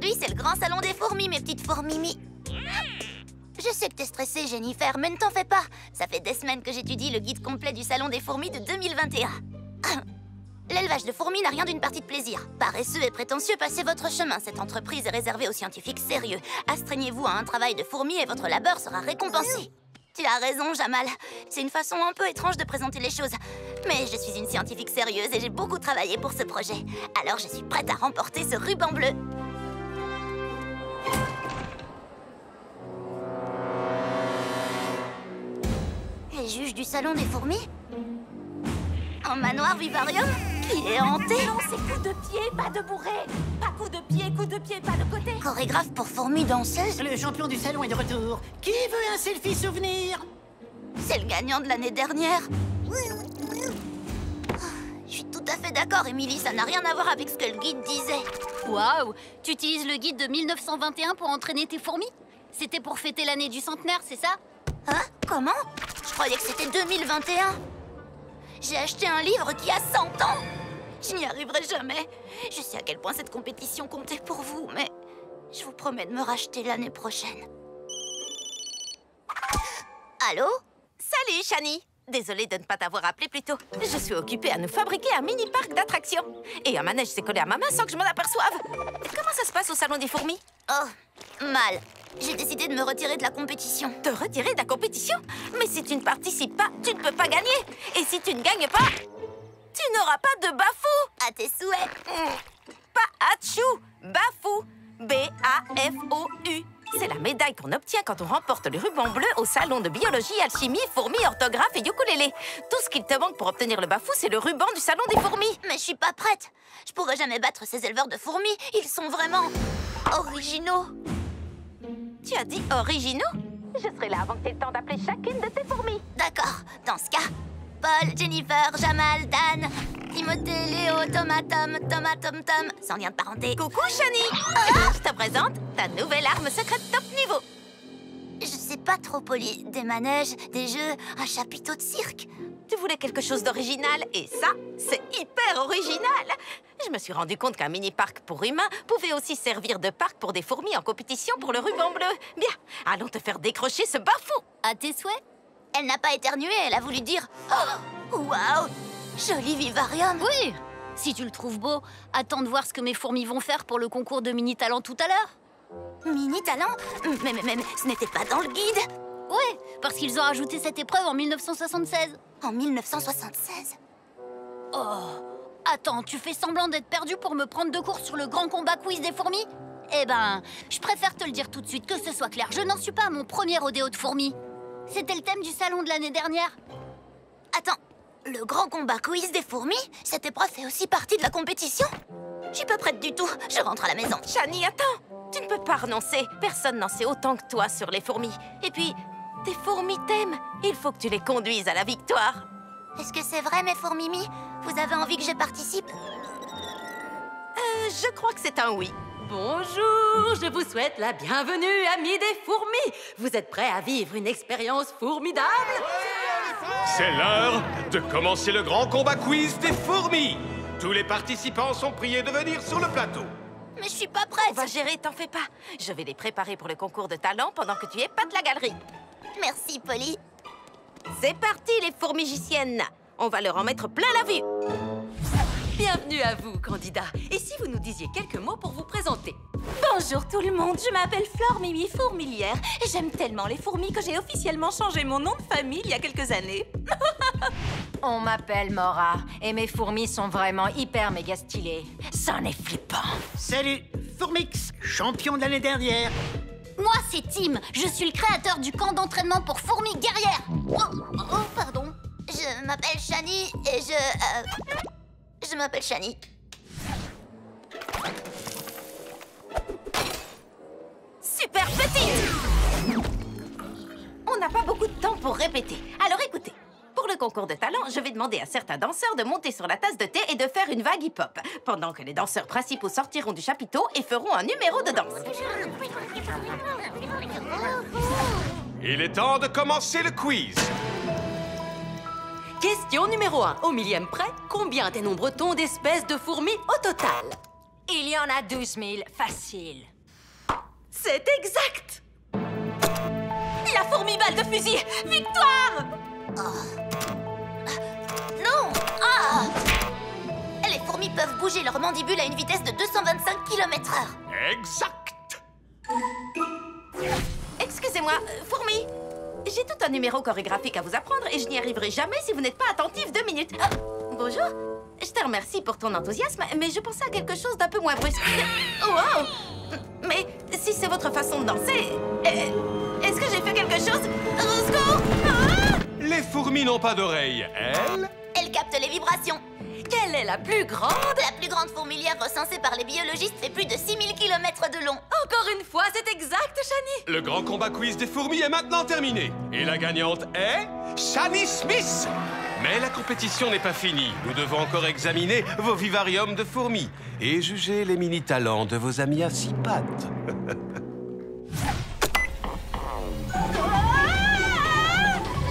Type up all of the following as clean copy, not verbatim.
Aujourd'hui, c'est le grand salon des fourmis, mes petites fourmimi. Je sais que t'es stressée, Jennifer, mais ne t'en fais pas. Ça fait des semaines que j'étudie le guide complet du salon des fourmis de 2021. L'élevage de fourmis n'a rien d'une partie de plaisir. Paresseux et prétentieux, passez votre chemin. Cette entreprise est réservée aux scientifiques sérieux. Astreignez-vous à un travail de fourmi et votre labeur sera récompensé. Tu as raison, Jamal. C'est une façon un peu étrange de présenter les choses. Mais je suis une scientifique sérieuse et j'ai beaucoup travaillé pour ce projet. Alors je suis prête à remporter ce ruban bleu. Les juges du salon des fourmis? Un manoir vivarium qui est hanté? Non, c'est coup de pied, pas de bourrée. Pas coup de pied, pas de côté. Chorégraphe pour fourmis danseuses? Le champion du salon est de retour. Qui veut un selfie souvenir? C'est le gagnant de l'année dernière. Je suis tout à fait d'accord, Émilie, ça n'a rien à voir avec ce que le guide disait. Waouh! Tu utilises le guide de 1921 pour entraîner tes fourmis? C'était pour fêter l'année du centenaire, c'est ça? Hein? Comment? Je croyais que c'était 2021. J'ai acheté un livre qui a 100 ans. Je n'y arriverai jamais. Je sais à quel point cette compétition comptait pour vous, mais je vous promets de me racheter l'année prochaine. Allô? Salut, Shani. Désolée de ne pas t'avoir appelé plus tôt. Je suis occupée à nous fabriquer un mini-parc d'attractions. Et un manège s'est collé à ma main sans que je m'en aperçoive. Comment ça se passe au salon des fourmis? Oh, mal. J'ai décidé de me retirer de la compétition. Te retirer de la compétition? Mais si tu ne participes pas, tu ne peux pas gagner. Et si tu ne gagnes pas, tu n'auras pas de bafou. À tes souhaits. Pas Achou, bafou. B-A-F-O-U. C'est la médaille qu'on obtient quand on remporte le ruban bleu au salon de biologie, alchimie, fourmis, orthographe et ukulélé. Tout ce qu'il te manque pour obtenir le bafou, c'est le ruban du salon des fourmis. Mais je suis pas prête. Je pourrais jamais battre ces éleveurs de fourmis. Ils sont vraiment originaux. Tu as dit originaux? Je serai là avant que tu aies le temps d'appeler chacune de tes fourmis. D'accord. Dans ce cas, Paul, Jennifer, Jamal, Dan, Timothée, Léo, Thomas, Tom, sans lien de parenté. Coucou, Shani. Je te présente ta nouvelle arme secrète top niveau. Je sais pas trop, Polly. Des manèges, des jeux, un chapiteau de cirque. Tu voulais quelque chose d'original et ça, c'est hyper original. Je me suis rendu compte qu'un mini-parc pour humains pouvait aussi servir de parc pour des fourmis en compétition pour le ruban bleu. Bien, allons te faire décrocher ce bafou. À tes souhaits? Elle n'a pas éternué, elle a voulu dire « Oh, waouh, joli vivarium !» Oui! Si tu le trouves beau, attends de voir ce que mes fourmis vont faire pour le concours de mini-talent tout à l'heure. Mini-talent? Mais ce n'était pas dans le guide. Ouais, parce qu'ils ont ajouté cette épreuve en 1976. En 1976? Oh! Attends, tu fais semblant d'être perdu pour me prendre de court sur le grand combat quiz des fourmis? Eh ben, je préfère te le dire tout de suite, que ce soit clair. Je n'en suis pas à mon premier rodéo de fourmis. C'était le thème du salon de l'année dernière. Attends, le grand combat quiz des fourmis? Cette épreuve fait aussi partie de la compétition? Je suis pas prête du tout, je rentre à la maison. Shani, attends! Tu ne peux pas renoncer. Personne n'en sait autant que toi sur les fourmis. Et puis, tes fourmis t'aiment. Il faut que tu les conduises à la victoire. Est-ce que c'est vrai, mes fourmimi? Vous avez envie que je participe? Je crois que c'est un oui. Bonjour, je vous souhaite la bienvenue, amis des fourmis. Vous êtes prêts à vivre une expérience formidable? C'est l'heure de commencer le grand combat quiz des fourmis. Tous les participants sont priés de venir sur le plateau. Mais je suis pas prête. On va gérer, t'en fais pas. Je vais les préparer pour le concours de talent pendant que tu épates la galerie. Merci, Polly. C'est parti, les fourmigiciennes. On va leur en mettre plein la vue. Bienvenue à vous, candidats. Et si vous nous disiez quelques mots pour vous présenter? Bonjour tout le monde, je m'appelle Flore Mimi Fourmilière et j'aime tellement les fourmis que j'ai officiellement changé mon nom de famille il y a quelques années. On m'appelle Mora et mes fourmis sont vraiment hyper méga stylées. C'en est flippant. Salut, Fourmix, champion de l'année dernière. Moi, c'est Tim. Je suis le créateur du camp d'entraînement pour fourmis guerrières. Oh, pardon. Je m'appelle Shani et je m'appelle Shani. Super petite! On n'a pas beaucoup de temps pour répéter. Alors écoutez, pour le concours de talent, je vais demander à certains danseurs de monter sur la tasse de thé et de faire une vague hip-hop, pendant que les danseurs principaux sortiront du chapiteau et feront un numéro de danse. Il est temps de commencer le quiz. Question numéro 1. Au millième près, combien dénombre-t-on d'espèces de fourmis au total? Il y en a 12 000, facile. C'est exact! La fourmi balle de fusil! Victoire! Non! Ah! Les fourmis peuvent bouger leur mandibule à une vitesse de 225 km/h. Exact. Excusez-moi, fourmi. J'ai tout un numéro chorégraphique à vous apprendre et je n'y arriverai jamais si vous n'êtes pas attentif 2 minutes. Ah, bonjour. Je te remercie pour ton enthousiasme, mais je pensais à quelque chose d'un peu moins brusque. Oh, wow! Mais si c'est votre façon de danser, est-ce que j'ai fait quelque chose? Au secours! Ah! Les fourmis n'ont pas d'oreilles. Elles captent les vibrations. Quelle est la plus grande? La plus grande fourmilière recensée par les biologistes fait plus de 6000 km de long. Encore une fois, c'est exact, Shani! Le grand combat quiz des fourmis est maintenant terminé. Et la gagnante est... Shani Smith. Mais la compétition n'est pas finie. Nous devons encore examiner vos vivariums de fourmis et juger les mini-talents de vos amis à 6 pattes.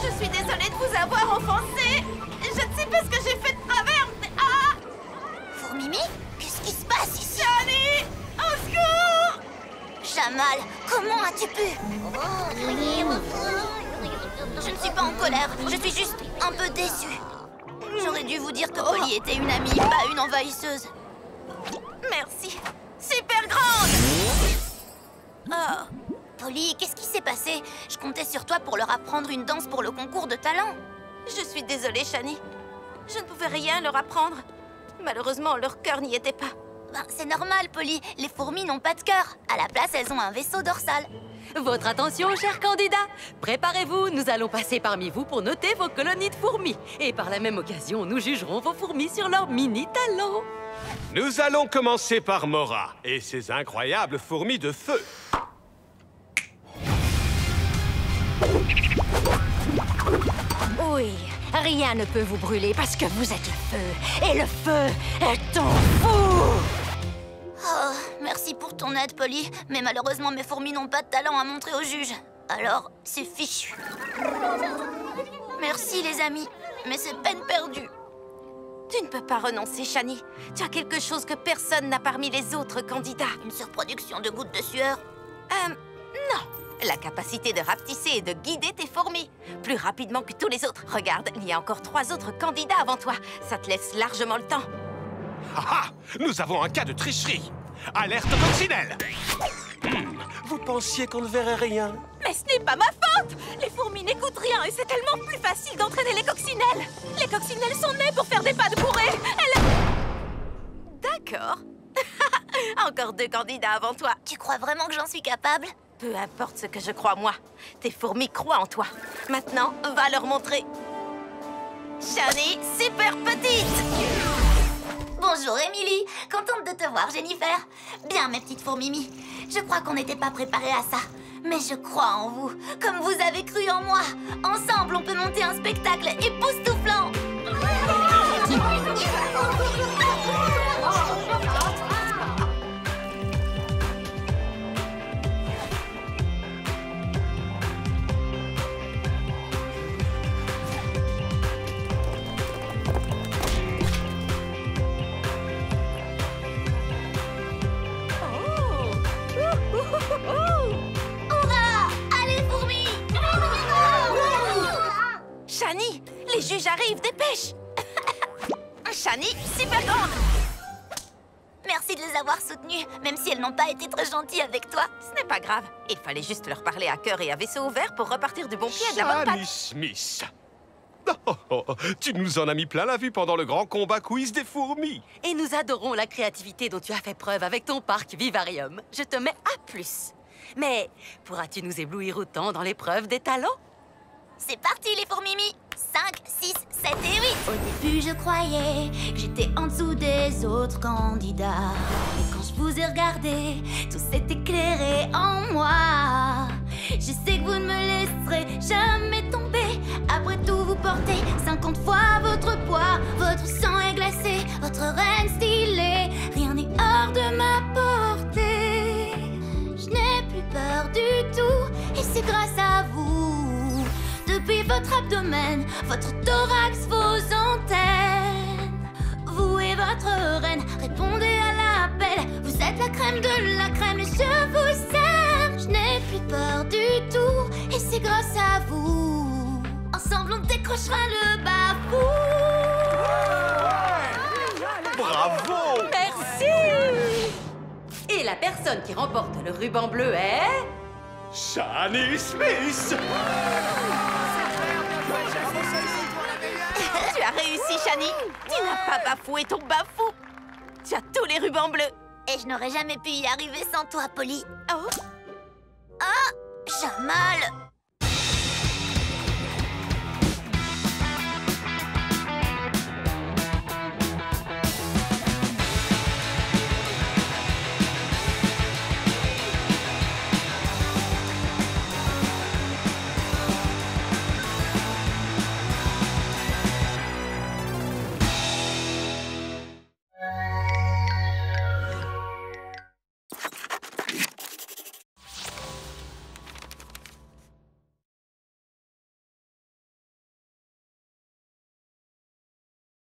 Je suis désolée de vous avoir offensé. Je ne sais pas ce que j'ai fait de travers. Ah! Fourmimi, qu'est-ce qui se passe ici? Shani! Au secours! Jamal, comment as-tu pu? Je ne suis pas en colère, je suis juste un peu déçue. J'aurais dû vous dire que Polly était une amie, pas une envahisseuse. Merci. Super grande! Oh. Polly, qu'est-ce qui s'est passé? Je comptais sur toi pour leur apprendre une danse pour le concours de talent. Je suis désolée, Shani. Je ne pouvais rien leur apprendre. Malheureusement, leur cœur n'y était pas. Ben, c'est normal, Polly. Les fourmis n'ont pas de cœur. À la place, elles ont un vaisseau dorsal. Votre attention, chers candidats. Préparez-vous, nous allons passer parmi vous pour noter vos colonies de fourmis. Et par la même occasion, nous jugerons vos fourmis sur leurs mini-talents. Nous allons commencer par Mora et ses incroyables fourmis de feu. Oui, rien ne peut vous brûler parce que vous êtes le feu. Et le feu est en vous! Oh, merci pour ton aide, Polly. Mais malheureusement, mes fourmis n'ont pas de talent à montrer au juge. Alors, c'est fichu. Merci, les amis. Mais c'est peine perdue. Tu ne peux pas renoncer, Shani. Tu as quelque chose que personne n'a parmi les autres candidats. Une surproduction de gouttes de sueur. Non. La capacité de rapetisser et de guider tes fourmis. Plus rapidement que tous les autres. Regarde, il y a encore 3 autres candidats avant toi. Ça te laisse largement le temps. Ah ah! Nous avons un cas de tricherie. Alerte coccinelle. Vous pensiez qu'on ne verrait rien? Mais ce n'est pas ma faute! Les fourmis n'écoutent rien et c'est tellement plus facile d'entraîner les coccinelles. Les coccinelles sont nées pour faire des pas de bourrée. D'accord. Encore 2 candidats avant toi. Tu crois vraiment que j'en suis capable? Peu importe ce que je crois, moi. Tes fourmis croient en toi. Maintenant, va leur montrer. Shani, super petite! Bonjour, Émilie. Contente de te voir, Jennifer. Bien, mes petites fourmimi. Je crois qu'on n'était pas préparés à ça. Mais je crois en vous, comme vous avez cru en moi. Ensemble, on peut monter un spectacle époustouflant. Hurrah! Allez, fourmis! Shani, les juges arrivent, dépêche! Shani, super grande! Merci de les avoir soutenus, même si elles n'ont pas été très gentilles avec toi. Ce n'est pas grave. Il fallait juste leur parler à cœur et à vaisseau ouvert pour repartir du bon pied et de la bonne Shani patte. Smith. Tu nous en as mis plein la vue pendant le grand combat quiz des fourmis. Et nous adorons la créativité dont tu as fait preuve avec ton parc Vivarium. Je te mets A+. Mais pourras-tu nous éblouir autant dans l'épreuve des talents? C'est parti, les fourmimi. 5, 6, 7 et 8. Au début, je croyais que j'étais en dessous des autres candidats. Et quand je vous ai regardé, tout s'est éclairé en moi. Je sais que vous ne me laisserez jamais tomber. Après tout, vous portez 50 fois votre poids. Votre sang est glacé, votre reine stylée. Rien n'est hors de ma portée. Je n'ai plus peur du tout, et c'est grâce à vous. Depuis votre abdomen, votre thorax, vos antennes. Vous et votre reine, répondez à l'appel. Vous êtes la crème de la crème et je vous aime. plus peur du tout, et c'est grâce à vous. Ensemble, on décrochera le bafou. Bravo! Merci! Et la personne qui remporte le ruban bleu est... Shani Smith! Tu as réussi, Shani. Tu n'as pas bafoué ton bafou. Tu as tous les rubans bleus. Et je n'aurais jamais pu y arriver sans toi, Polly. Oh, Ah, Jamal!